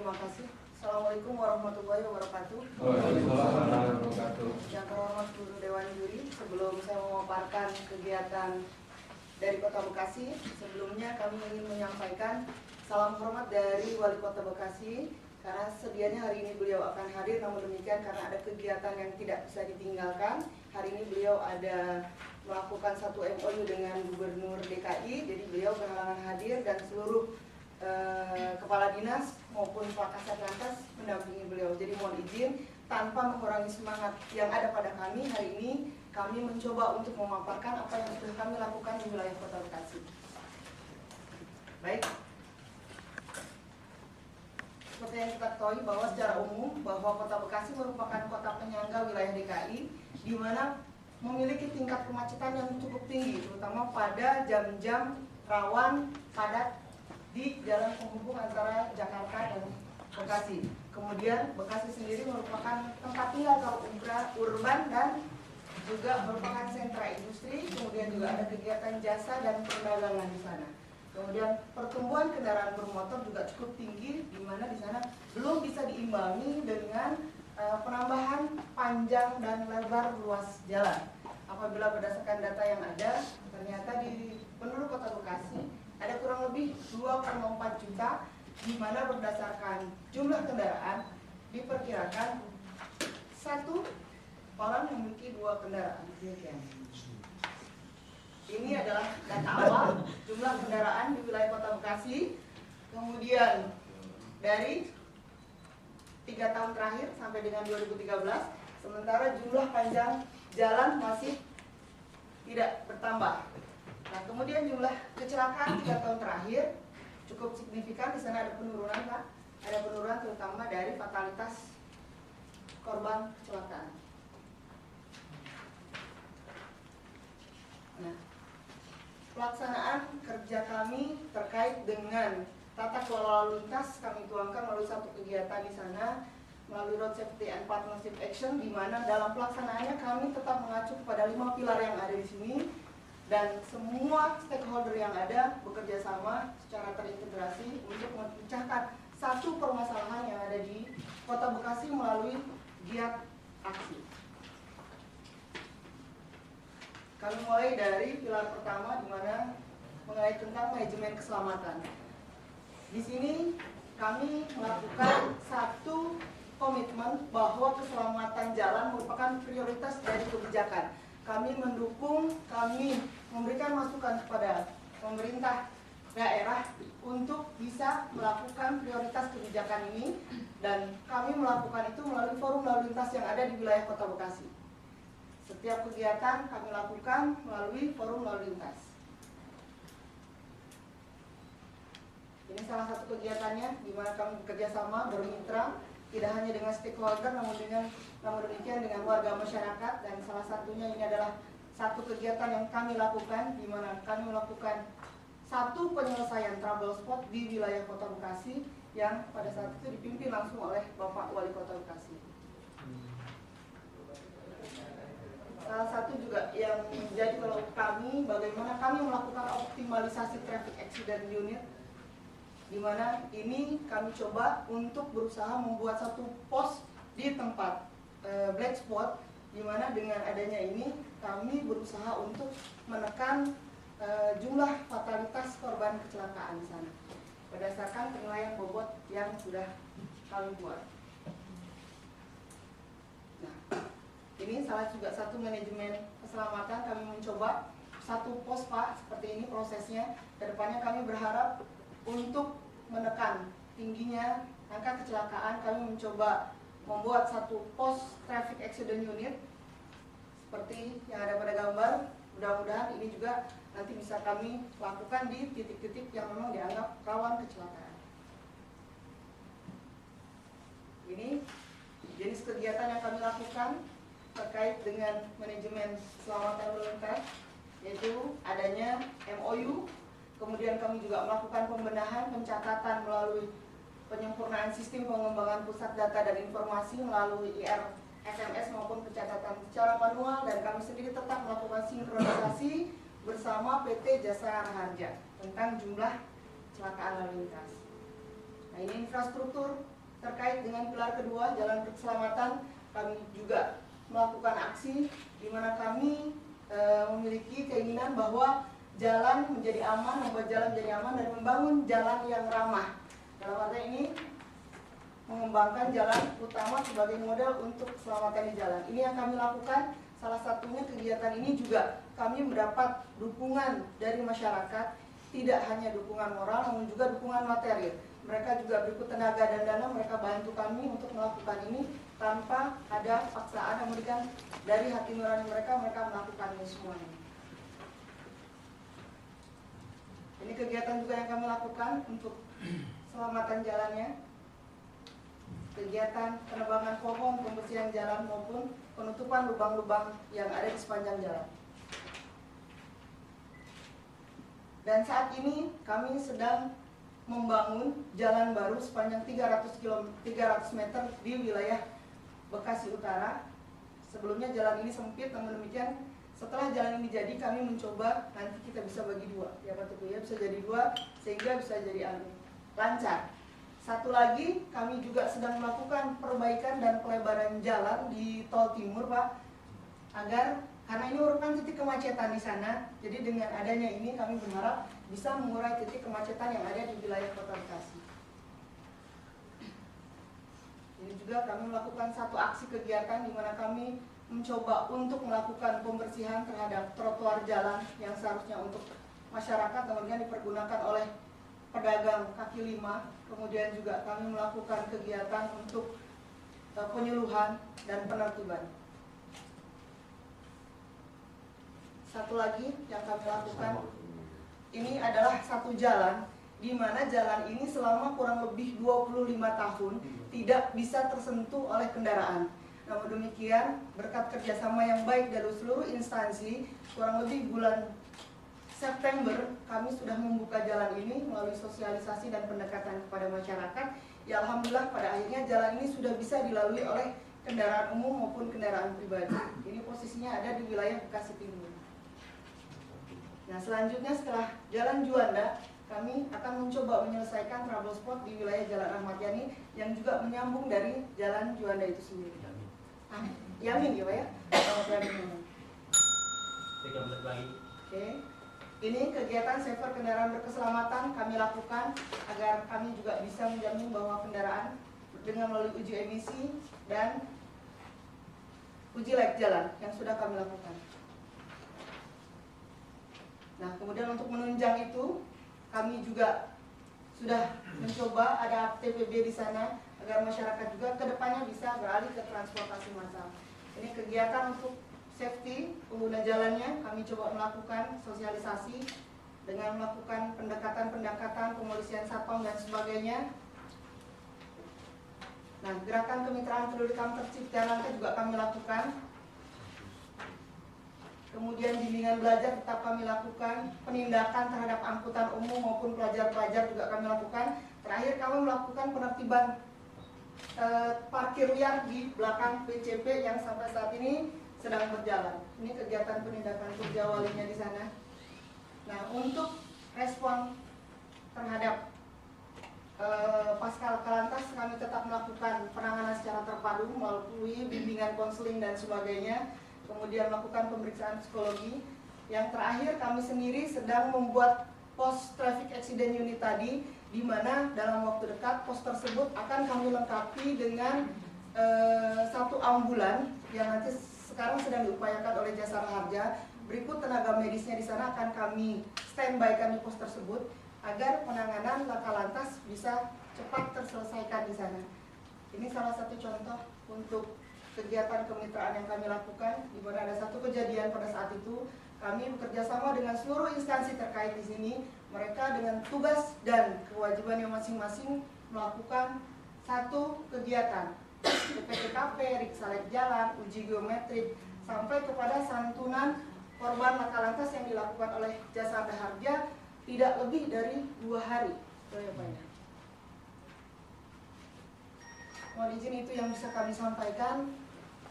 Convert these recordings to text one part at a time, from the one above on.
terima kasih. Assalamualaikum warahmatullahi wabarakatuh. Waalaikumsalam warahmatullahi wabarakatuh. Yang terhormat Guru Dewan Juri, sebelum saya memaparkan kegiatan dari Kota Bekasi, sebelumnya kami ingin menyampaikan salam hormat dari Wali Kota Bekasi, karena sedianya hari ini beliau akan hadir, namun demikian karena ada kegiatan yang tidak bisa ditinggalkan, hari ini beliau ada melakukan satu MOU dengan Gubernur DKI, jadi beliau berhalangan hadir dan seluruh kepala dinas maupun Wakasat Lantas mendampingi beliau. Jadi mohon izin, tanpa mengurangi semangat yang ada pada kami, hari ini kami mencoba untuk memaparkan apa yang sudah kami lakukan di wilayah Kota Bekasi. Baik, seperti yang kita ketahui bahwa secara umum bahwa Kota Bekasi merupakan kota penyangga wilayah DKI, di mana memiliki tingkat kemacetan yang cukup tinggi, terutama pada jam-jam rawan padat di jalan penghubung antara Jakarta dan Bekasi. Kemudian Bekasi sendiri merupakan tempat tinggal kaum urban dan juga merupakan sentra industri, kemudian juga ada kegiatan jasa dan perdagangan di sana. Kemudian pertumbuhan kendaraan bermotor juga cukup tinggi, di mana di sana belum bisa diimbangi dengan penambahan panjang dan lebar ruas jalan. Apabila berdasarkan data yang ada, ternyata di penduduk Kota Bekasi ada kurang lebih 2,4 juta, di mana berdasarkan jumlah kendaraan diperkirakan satu orang memiliki 2 kendaraan. Ini adalah data awal jumlah kendaraan di wilayah Kota Bekasi. Kemudian dari 3 tahun terakhir sampai dengan 2013, sementara jumlah panjang jalan masih tidak bertambah. Nah, kemudian jumlah kecelakaan 3 tahun terakhir cukup signifikan. Di sana ada penurunan, Pak. Ada penurunan terutama dari fatalitas korban kecelakaan. Nah, pelaksanaan kerja kami terkait dengan tata kelola lalu lintas kami tuangkan melalui satu kegiatan di sana melalui Road Safety and Partnership Action, di mana dalam pelaksanaannya kami tetap mengacu kepada 5 pilar yang ada di sini. Dan semua stakeholder yang ada bekerja sama secara terintegrasi untuk memecahkan satu permasalahan yang ada di Kota Bekasi melalui giat aksi. Kami mulai dari pilar pertama, di mana mengenai tentang manajemen keselamatan. Di sini kami melakukan satu komitmen bahwa keselamatan jalan merupakan prioritas dari kebijakan. Kami mendukung, kami memberikan masukan kepada pemerintah daerah untuk bisa melakukan prioritas kebijakan ini, dan kami melakukan itu melalui forum lalu lintas yang ada di wilayah Kota Bekasi. Setiap kegiatan kami lakukan melalui forum lalu lintas. Ini salah satu kegiatannya, di mana kami bekerja sama bermitra tidak hanya dengan stakeholder, namun demikian dengan warga masyarakat. Dan salah satunya ini adalah satu kegiatan yang kami lakukan, di mana kami melakukan satu penyelesaian trouble spot di wilayah Kota Bekasi yang pada saat itu dipimpin langsung oleh Bapak Wali Kota Bekasi. Salah satu juga yang menjadi kalau kami, bagaimana kami melakukan optimalisasi traffic accident unit, di mana ini kami coba untuk berusaha membuat satu pos di tempat black spot, di mana dengan adanya ini kami berusaha untuk menekan jumlah fatalitas korban kecelakaan di sana berdasarkan penilaian bobot yang sudah kami buat. Nah, ini salah juga satu manajemen keselamatan, kami mencoba satu pos, Pak, seperti ini prosesnya. Kedepannya kami berharap untuk menekan tingginya angka kecelakaan, kami mencoba membuat satu pos traffic accident unit seperti yang ada pada gambar. Mudah-mudahan ini juga nanti bisa kami lakukan di titik-titik yang memang dianggap rawan kecelakaan. Ini jenis kegiatan yang kami lakukan terkait dengan manajemen keselamatan lalu lintas, yaitu adanya MOU. Kemudian kami juga melakukan pembenahan, pencatatan melalui penyempurnaan sistem pengembangan pusat data dan informasi melalui IR SMS maupun pencatatan secara manual, dan kami sendiri tetap melakukan sinkronisasi bersama PT Jasa Harja tentang jumlah kecelakaan lalu lintas. Nah, ini infrastruktur terkait dengan pilar kedua, jalan berkeselamatan, kami juga melakukan aksi di mana kami memiliki keinginan bahwa jalan menjadi aman, membuat jalan menjadi aman, dan membangun jalan yang ramah. Dalam arti ini, mengembangkan jalan utama sebagai model untuk keselamatan di jalan. Ini yang kami lakukan. Salah satunya kegiatan ini juga kami mendapat dukungan dari masyarakat, tidak hanya dukungan moral, namun juga dukungan materi. Mereka juga berikut tenaga dan dana, mereka bantu kami untuk melakukan ini tanpa ada paksaan, yang memberikan dari hati nurani mereka melakukan ini semuanya. Ini kegiatan juga yang kami lakukan untuk keselamatan jalannya. Kegiatan penebangan pohon, pembersihan jalan maupun penutupan lubang-lubang yang ada di sepanjang jalan. Dan saat ini kami sedang membangun jalan baru sepanjang 300 meter di wilayah Bekasi Utara. Sebelumnya jalan ini sempit, namun demikian setelah jalan ini jadi, kami mencoba nanti kita bisa bagi dua, ya Pak Tuku, ya, bisa jadi dua sehingga bisa jadi lancar. Satu lagi, kami juga sedang melakukan perbaikan dan pelebaran jalan di Tol Timur, Pak, agar karena ini merupakan titik kemacetan di sana. Jadi dengan adanya ini kami berharap bisa mengurai titik kemacetan yang ada di wilayah Kota Bekasi. Ini juga kami melakukan satu aksi kegiatan di mana kami mencoba untuk melakukan pembersihan terhadap trotoar jalan yang seharusnya untuk masyarakat, kemudian dipergunakan oleh pedagang kaki lima. Kemudian juga kami melakukan kegiatan untuk penyuluhan dan penertiban. Satu lagi yang kami lakukan, ini adalah satu jalan di mana jalan ini selama kurang lebih 25 tahun tidak bisa tersentuh oleh kendaraan. Namun demikian, berkat kerjasama yang baik dari seluruh instansi, kurang lebih bulan September kami sudah membuka jalan ini melalui sosialisasi dan pendekatan kepada masyarakat. Ya alhamdulillah pada akhirnya jalan ini sudah bisa dilalui oleh kendaraan umum maupun kendaraan pribadi. Ini posisinya ada di wilayah Bekasi Timur. Nah selanjutnya setelah Jalan Juanda, kami akan mencoba menyelesaikan trouble spot di wilayah Jalan Ahmad Yani yang juga menyambung dari Jalan Juanda itu sendiri. Amin. Yamin ya Pak ya? Oke. Ini kegiatan safer kendaraan berkeselamatan kami lakukan agar kami juga bisa menjamin bahwa kendaraan dengan melalui uji emisi dan uji layak jalan yang sudah kami lakukan. Nah, kemudian untuk menunjang itu, kami juga sudah mencoba ada TPB di sana agar masyarakat juga kedepannya bisa beralih ke transportasi massal. Ini kegiatan untuk safety pengguna jalannya, kami coba melakukan sosialisasi dengan melakukan pendekatan-pendekatan, pemolisian satpam dan sebagainya. Nah, gerakan kemitraan peduli tertib jalan juga kami lakukan. Kemudian bimbingan belajar tetap kami lakukan, penindakan terhadap angkutan umum maupun pelajar-pelajar juga kami lakukan. Terakhir kami melakukan penertiban parkir liar di belakang PCP yang sampai saat ini sedang berjalan. Ini kegiatan penindakan kerja walinya di sana. Nah, untuk respon terhadap pasca Kalantas, kami tetap melakukan penanganan secara terpadu melalui bimbingan konseling dan sebagainya. Kemudian melakukan pemeriksaan psikologi. Yang terakhir kami sendiri sedang membuat pos traffic accident unit tadi, di mana dalam waktu dekat pos tersebut akan kami lengkapi dengan satu ambulan yang nanti sekarang sedang diupayakan oleh Jasa Harja. Berikut tenaga medisnya di sana akan kami standby-kan di pos tersebut agar penanganan laka lantas bisa cepat terselesaikan di sana. Ini salah satu contoh untuk kegiatan kemitraan yang kami lakukan, di mana ada satu kejadian pada saat itu kami bekerja sama dengan seluruh instansi terkait di sini. Mereka dengan tugas dan kewajibannya masing-masing melakukan satu kegiatan PPKP, riksa layak jalan, uji geometrik, sampai kepada santunan korban laka lantas yang dilakukan oleh Jasa Harja tidak lebih dari 2 hari. Mohon izin itu yang bisa kami sampaikan.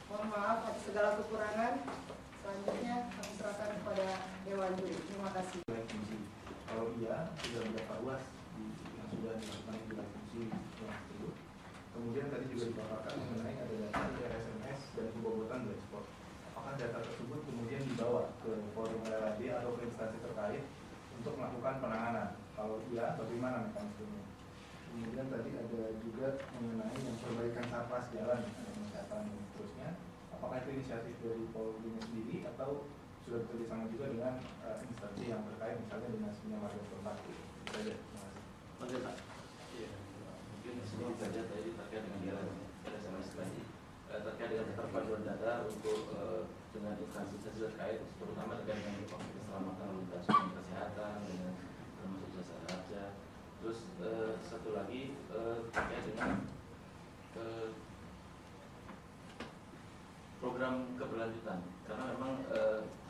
Mohon maaf atas segala kekurangan. Selanjutnya kami serahkan kepada Dewan Juri. Terima kasih. Kalau iya, sudah berapa ruas yang sudah dilakukan fungsi tersebut? kemudian tadi juga dipaparkan mengenai ada data SMS dan pembobotan black spot. Apakah data tersebut kemudian dibawa ke forum LHD atau ke instansi terkait untuk melakukan penanganan? Kalau iya, bagaimana mekanismenya? Kemudian tadi ada juga mengenai yang perbaikan sarpas jalan, kesehatan dan seterusnya. Apakah itu inisiatif dari Polri sendiri atau sudah bekerjasama juga dengan instansi yang terkait, misalnya dengan Dinas Marga Setempat? Itu saja. Terima kasih. Oke Pak. Iya. Mungkin sebelum saja tadi terkait dengan jalan ada sama sekali terkait dengan keterpaduan data untuk dengan instansi terkait, terutama terkait dengan keselamatan lalu lintas dan kesehatan dengan termasuk jasa raja. Terus satu lagi terkait dengan program keberlanjutan, karena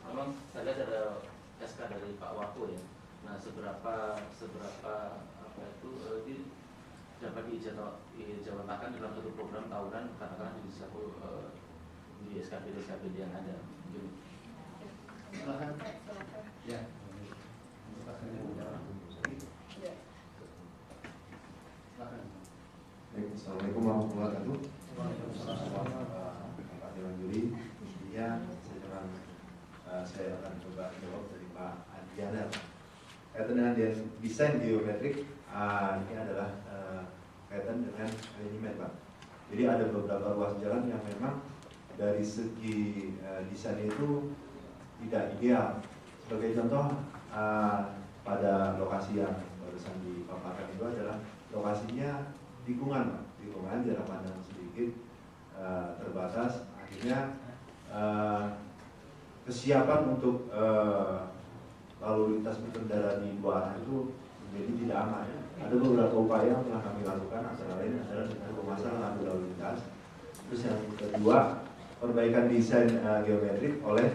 memang saya lihat ada SK dari Pak Wako ya. Nah, seberapa apa itu dapat dijawabkan dalam satu program tahunan, katakanlah di satu di SKPD yang ada. Mungkin. Silakan. Ya. Assalamualaikum warahmatullahi wabarakatuh. Pak Dewan Juri, intinya saya akan coba jawab dari Pak Adiana. Kaitan dengan desain geometrik, ini adalah kaitan dengan manajemen, Pak. Jadi ada beberapa ruas jalan yang memang dari segi desain itu tidak ideal. Sebagai contoh, pada lokasi yang barusan dipaparkan itu adalah lokasinya tikungan, Pak. Tikungan, jarak pandang sedikit terbatas, akhirnya kesiapan untuk lalu lintas berkendara di dua arah itu menjadi tidak aman. Ada beberapa upaya yang telah kami lakukan, antara lain adalah dengan pemasangan lampu lalu lintas. Terus yang kedua, perbaikan desain geometrik oleh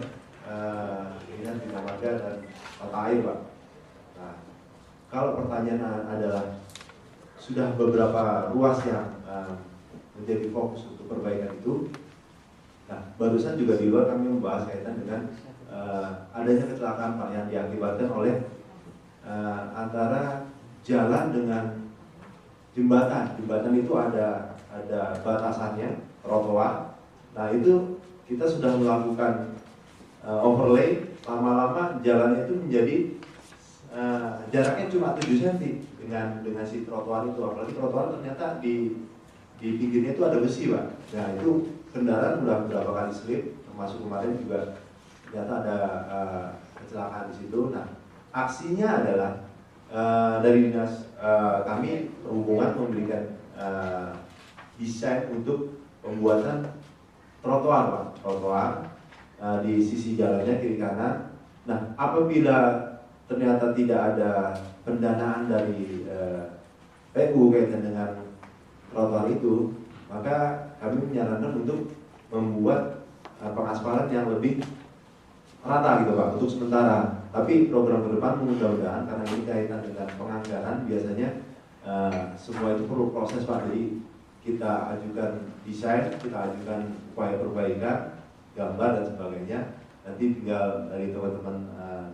Dinas Bina Marga dan Tata Air, Pak. Nah, kalau pertanyaan adalah sudah beberapa ruas yang menjadi fokus untuk perbaikan itu. Nah, barusan juga di luar kami membahas kaitan dengan adanya kecelakaan, Pak, yang diakibatkan oleh antara jalan dengan jembatan. Jembatan itu ada batasannya, trotoar. Nah, itu kita sudah melakukan overlay, lama-lama jalan itu menjadi jaraknya cuma 7 cm dengan si trotoar itu. Apalagi trotoar ternyata di pinggirnya itu ada besi, Pak. Nah, itu kendaraan sudah beberapa kali slip, termasuk kemarin juga ternyata ada kecelakaan di situ. Nah, aksinya adalah dari dinas kami perhubungan memberikan desain untuk pembuatan trotoar, Pak. Trotoar di sisi jalannya kiri kanan. Nah, apabila ternyata tidak ada pendanaan dari PU kaitan dengan trotoar itu, maka kami menyarankan untuk membuat pengaspalan yang lebih rata gitu, Pak, untuk sementara. Tapi program ke depan mudah-mudahan, karena ini kaitan dengan penganggaran, biasanya semua itu perlu proses, Pak. Jadi kita ajukan desain, kita ajukan upaya perbaikan, gambar dan sebagainya. Nanti tinggal dari teman-teman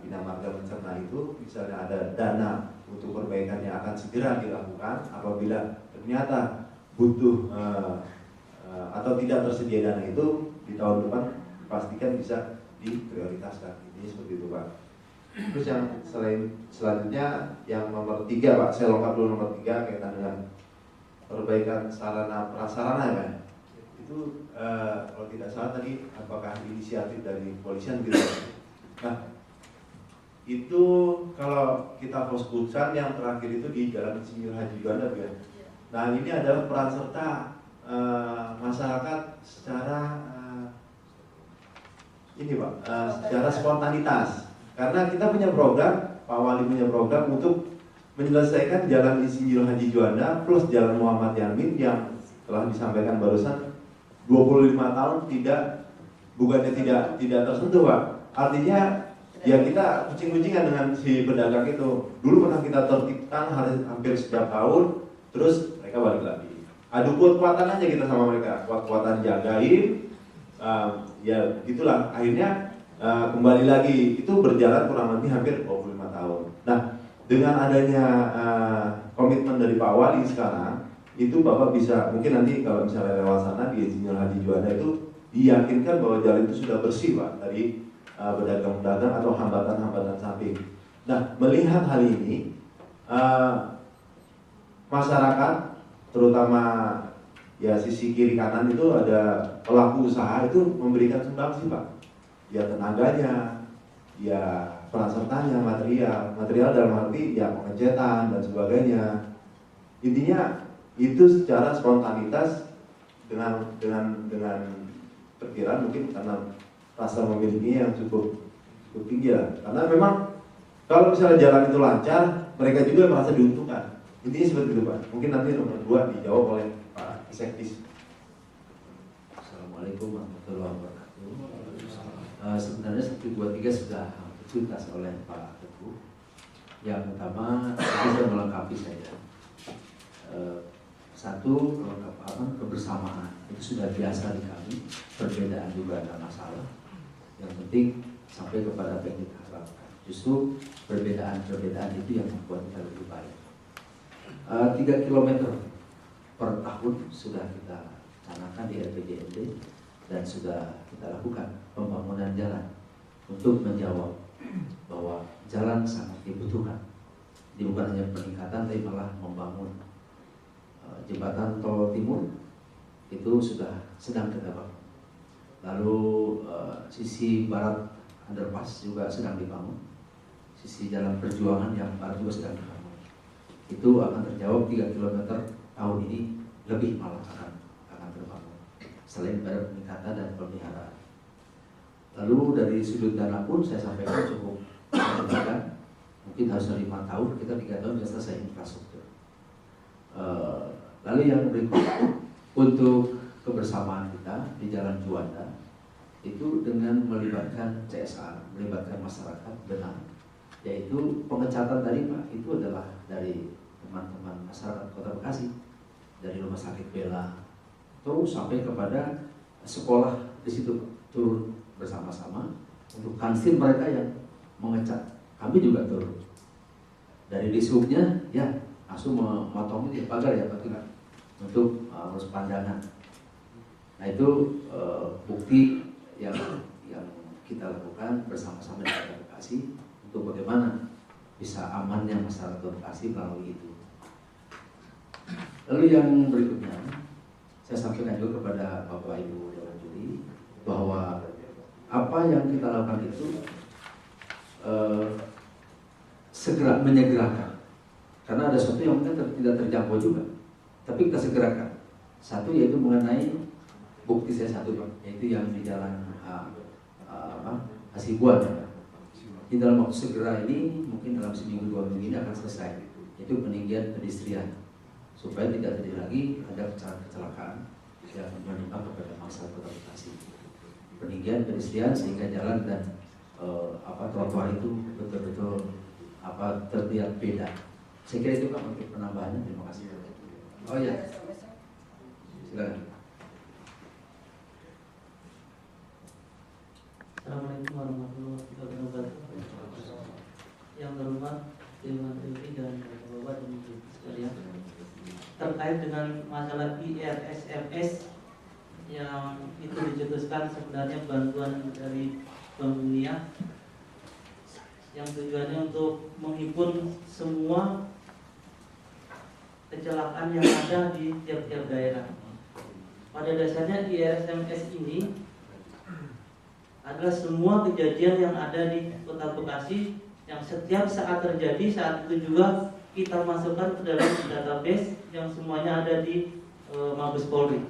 Bina Marga mencerna itu, misalnya ada dana untuk perbaikan yang akan segera dilakukan. Apabila ternyata butuh atau tidak tersedia dana itu, di tahun depan pastikan bisa diprioritaskan. Ini seperti itu, Pak. Terus yang selanjutnya yang nomor 3, Pak, saya lengkap dulu nomor 3 kaitan dengan perbaikan sarana prasarana, ya. Itu kalau tidak salah tadi apakah inisiatif dari kepolisian gitu. Nah, itu kalau kita fokuskan yang terakhir itu di Jalan Insinyur Haji Juanda, ya. Nah, ini adalah peran serta masyarakat secara ini, Pak, secara spontanitas. Karena kita punya program, Pak Wali punya program untuk menyelesaikan Jalan Insinyur Haji Juanda plus Jalan Muhammad Yamin yang telah disampaikan barusan 25 tahun bukannya tidak tersentuh, Pak. Artinya ya kita kucing-kucingan dengan si pedagang itu. Dulu pernah kita tertipkan hampir setiap tahun, terus mereka balik lagi. Adu kuat-kuatan aja kita sama mereka, kuat-kuatan jagain. Ya gitulah, akhirnya kembali lagi. Itu berjalan kurang lebih hampir 25 tahun. Nah, dengan adanya komitmen dari Pak Wali sekarang, itu Bapak bisa, mungkin nanti kalau misalnya lewat sana di Insinyur Haji Juanda itu diyakinkan bahwa jalan itu sudah bersih Pak dari pedagang-pedagang atau hambatan-hambatan samping. Nah, melihat hal ini, masyarakat terutama ya sisi kiri kanan itu ada pelaku usaha itu memberikan sumbangsi Pak, ya tenaganya, ya peran-sertanya, material dalam arti ya pengecetan dan sebagainya. Intinya itu secara spontanitas dengan perkiraan mungkin karena rasa memilikinya yang cukup tinggi ya. Karena memang kalau misalnya jalan itu lancar, mereka juga merasa diuntungkan. Intinya seperti itu Pak. Mungkin nanti nomor 2 dijawab oleh Pak Sekdis. Assalamualaikum warahmatullahi wabarakatuh. Sebenarnya 1, 2, 3 sudah dituntas oleh Pak Teguh. Yang pertama, bisa melengkapi saya. Satu, kebersamaan itu sudah biasa di kami. Perbedaan juga ada masalah. Yang penting sampai kepada apa yang kita harapkan. Justru perbedaan itu yang membuat kita lebih baik. 3 km per tahun sudah kita canangkan di RPJMD dan sudah kita lakukan pembangunan jalan untuk menjawab bahwa jalan sangat dibutuhkan. Bukan hanya peningkatan tapi malah membangun. Jembatan Tol Timur itu sudah sedang kita bangun. Lalu sisi barat underpass juga sedang dibangun. Sisi jalan perjuangan yang barat juga sedang dibangun. Itu akan terjawab 3 km tahun ini lebih malah akan terbangun. Selain pada peningkatan dan pemeliharaan. Lalu dari sudut dana pun saya sampaikan cukup signifikan. Mungkin harus 5 tahun, kita 3 tahun sudah selesai infrastruktur. Lalu yang berikutnya untuk kebersamaan kita di Jalan Juanda itu dengan melibatkan CSR, melibatkan masyarakat benar, yaitu pengecatan tadi Pak itu adalah dari teman-teman masyarakat Kota Bekasi, dari Rumah Sakit Bella terus sampai kepada sekolah di situ turun bersama-sama untuk kansil mereka yang mengecat. Kami juga turun dari disubnya ya langsung memotong ini pagar ya Pak Tuhan untuk harus pandangan. Nah itu bukti yang kita lakukan bersama-sama di Kota Bekasi untuk bagaimana bisa amannya masyarakat Bekasi melalui itu. Lalu yang berikutnya saya sampaikan juga kepada Bapak Ibu Dewan Juri bahwa apa yang kita lakukan itu segera menyegerakan. Karena ada sesuatu yang mungkin tidak terjangkau juga, tapi kita segerakan. Satu yaitu mengenai bukti C1 yaitu yang di jalan Hasibuan. Di dalam waktu segera ini mungkin dalam seminggu 2 minggu ini akan selesai. Itu peninggian pedestrian supaya tidak terjadi lagi ada kecelakaan yang menimpa kepada masyarakat Kota Bekasi. Peninggian pedestrian sehingga jalan dan trotoar itu betul-betul terlihat beda. Saya kira itu Pak untuk penambahannya. Terima kasih. Oh ya, silakan. Assalamualaikum warahmatullahi wabarakatuh. Yang terhormat Dewan Juri dan Bapak dan Ibu sekalian, terkait dengan masalah IRSMS yang itu dicetuskan sebenarnya bantuan dari Bank Dunia yang tujuannya untuk menghimpun semua kecelakaan yang ada di tiap-tiap daerah. Pada dasarnya IRSMS ini adalah semua kejadian yang ada di Kota Bekasi yang setiap saat terjadi, saat itu juga kita masukkan ke dalam database yang semuanya ada di Mabes Polri.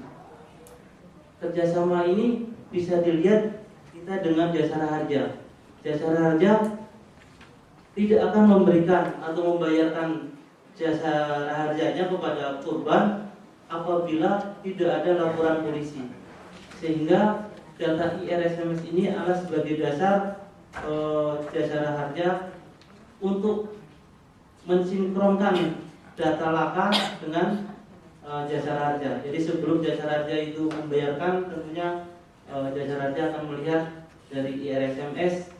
Kerjasama ini bisa dilihat kita dengan Jasara Harja. Jasara Harja tidak akan memberikan atau membayarkan jasa harjanya kepada korban apabila tidak ada laporan polisi. Sehingga data IRSMS ini adalah sebagai dasar Jasara Harja untuk mensinkronkan data laka dengan Jasara Harja. Jadi sebelum Jasara Harja itu membayarkan, tentunya Jasara Harja akan melihat dari IRSMS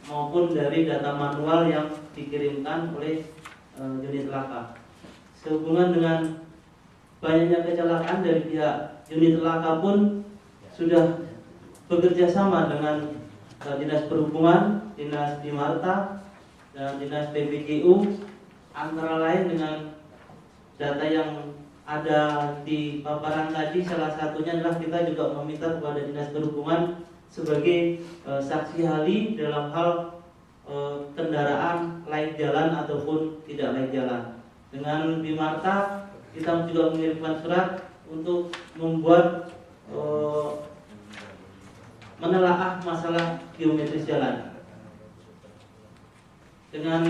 maupun dari data manual yang dikirimkan oleh unit laka. Sehubungan dengan banyaknya kecelakaan dari pihak unit laka pun sudah bekerja sama dengan Dinas Perhubungan, Dinas Bimarta, dan Dinas PPGU, antara lain dengan data yang ada di paparan tadi. Salah satunya adalah kita juga meminta kepada Dinas Perhubungan sebagai saksi ahli dalam hal kendaraan laik jalan ataupun tidak laik jalan. Dengan Bimarta kita juga mengirimkan surat untuk membuat menelaah masalah geometris jalan. Dengan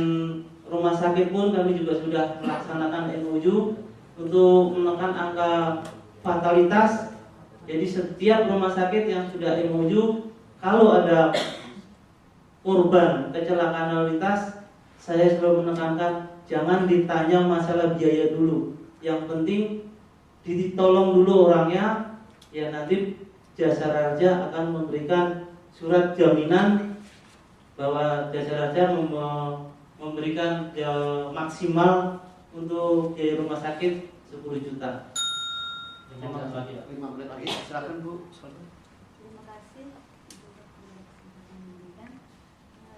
rumah sakit pun kami juga sudah melaksanakan MOU untuk menekan angka fatalitas. Jadi setiap rumah sakit yang sudah MOU, kalau ada korban kecelakaan lalu lintas, saya selalu menekankan jangan ditanya masalah biaya dulu. Yang penting ditolong dulu orangnya, ya nanti Jasa Raja akan memberikan surat jaminan bahwa Jasa Raja memberikan maksimal untuk biaya rumah sakit 10 juta. 5 menit lagi, silakan Bu. Terima kasih.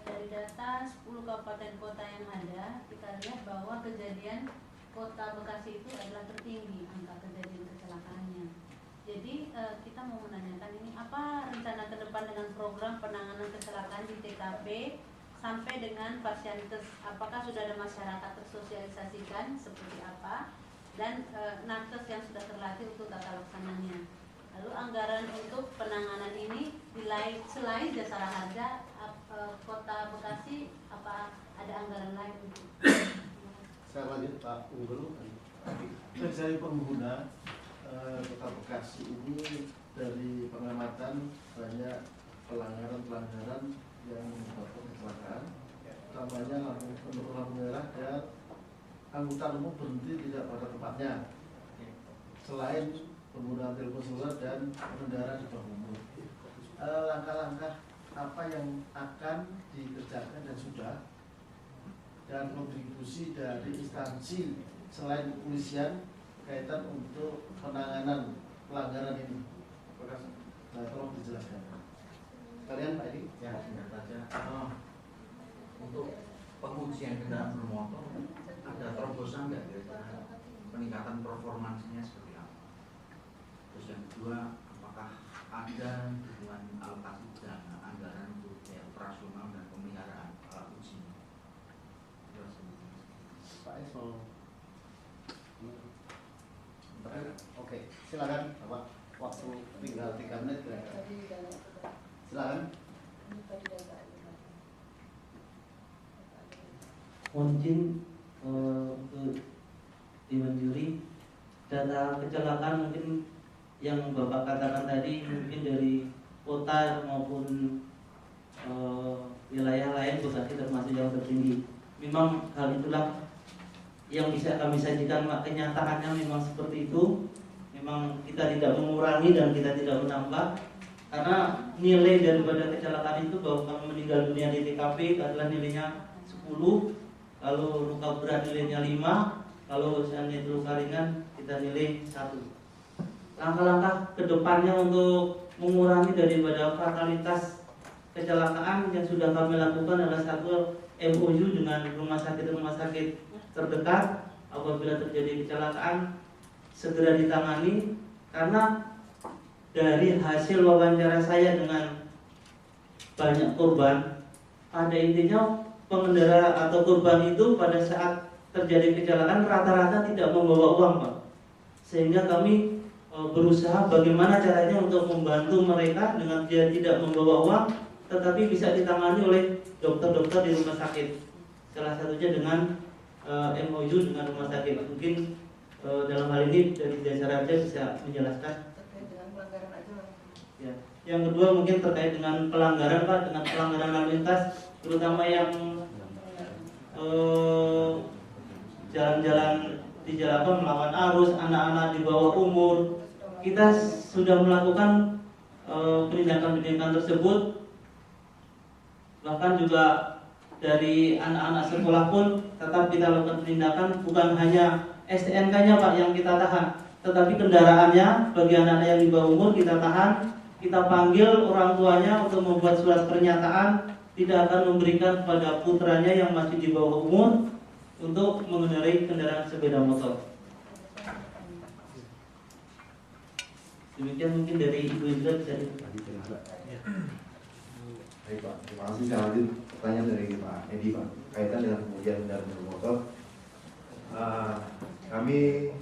Dari data 10 kabupaten kota yang ada, kita lihat bahwa kejadian Kota Bekasi itu adalah tertinggi angka kejadian kecelakaannya. Jadi kita mau menanyakan ini, apa rencana ke depan dengan program penanganan kecelakaan di TKP sampai dengan pasientas? Apakah sudah ada masyarakat tersosialisasikan seperti apa, dan nakes yang sudah terlatih untuk tata laksananya? Lalu anggaran untuk penanganan ini selain Jasa Harja, Kota Bekasi apa ada anggaran lain untuk? Saya lanjut Pak Unggul. Dari pengguna Kota Bekasi ini, dari pengamatan banyak pelanggaran yang menyebabkan kecelakaan, utamanya lampu merah dan angkutan umum berhenti tidak pada tempatnya, selain penggunaan telepon seluler dan pengendara di bawah umur. Langkah-langkah apa yang akan dikerjakan dan sudah, dan kontribusi dari instansi selain kepolisian kaitan untuk penanganan pelanggaran ini? Nah, tolong dijelaskan. Kalian Pak Edi? Ya, singkat saja. Untuk pengujian kendaraan bermotor ada terobosan nggak kira-kira peningkatan performansinya seperti apa? Terus yang kedua, apakah ada dukungan alokasi dana anggaran untuk operasional dan pemeliharaan alat uji? Pak Es mau? Oke, silakan Bapak. Waktu tinggal 3 menit kira-kira. Silakan. Mungkin untuk Dewan Juri, data kecelakaan mungkin yang Bapak katakan tadi mungkin dari kota maupun wilayah lain Bekasi termasuk yang tertinggi. Memang hal itulah yang bisa kami sajikan, kenyataannya memang seperti itu. Memang kita tidak mengurangi dan kita tidak menambah, karena nilai daripada kecelakaan itu bahwa kami meninggal dunia di TKP adalah nilainya 10, lalu luka berat nilainya 5, kalau seandainya luka ringan kita nilai 1. Langkah-langkah kedepannya untuk mengurangi daripada fatalitas kecelakaan yang sudah kami lakukan adalah satu, MOU dengan rumah sakit terdekat. Apabila terjadi kecelakaan segera ditangani, karena dari hasil wawancara saya dengan banyak korban, pada intinya pengendara atau korban itu pada saat terjadi kecelakaan rata-rata tidak membawa uang, Pak. Sehingga kami berusaha bagaimana caranya untuk membantu mereka dengan dia tidak membawa uang, tetapi bisa ditangani oleh dokter-dokter di rumah sakit. Salah satunya dengan MOU dengan rumah sakit. Mungkin dalam hal ini dari Jasa Raja bisa menjelaskan terkait dengan pelanggaran aja. ya. Yang kedua mungkin terkait dengan pelanggaran, Pak, dengan pelanggaran lalu lintas, terutama yang jalan-jalan di jalan melawan arus, anak-anak di bawah umur. Kita sudah melakukan penindakan-penindakan tersebut. Bahkan juga dari anak-anak sekolah pun tetap kita lakukan penindakan, bukan hanya STNK-nya Pak yang kita tahan, tetapi kendaraannya bagi anak-anak yang di bawah umur kita tahan, kita panggil orang tuanya untuk membuat surat pernyataan tidak akan memberikan kepada putranya yang masih di bawah umur untuk mengendarai kendaraan sepeda motor. Demikian mungkin dari Ibu Indra bisa Baik Pak, terima kasih. Saya lanjut pertanyaan dari Pak Edi Pak, kaitan dengan pengujian kendaraan bermotor. Kami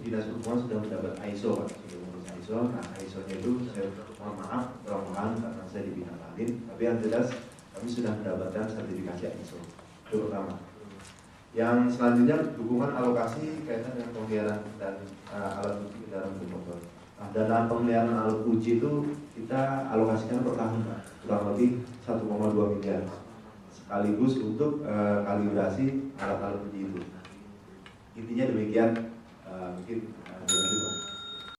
Dinas Perhubungan sudah mendapat ISO Pak, sudah mengurus ISO. Nah ISO-nya itu saya mohon maaf, kurang karena saya di bidang lain, tapi yang jelas kami sudah mendapatkan sertifikasi ISO. Itu pertama. Yang selanjutnya dukungan alokasi kaitan dengan pemeliharaan dan alat uji kendaraan bermotor. Nah, dana pemeliharaan alat uji itu kita alokasikan per tahun Pak, kurang lebih 1,2 miliar sekaligus untuk kalibrasi alat-alat uji itu. Intinya demikian, mungkin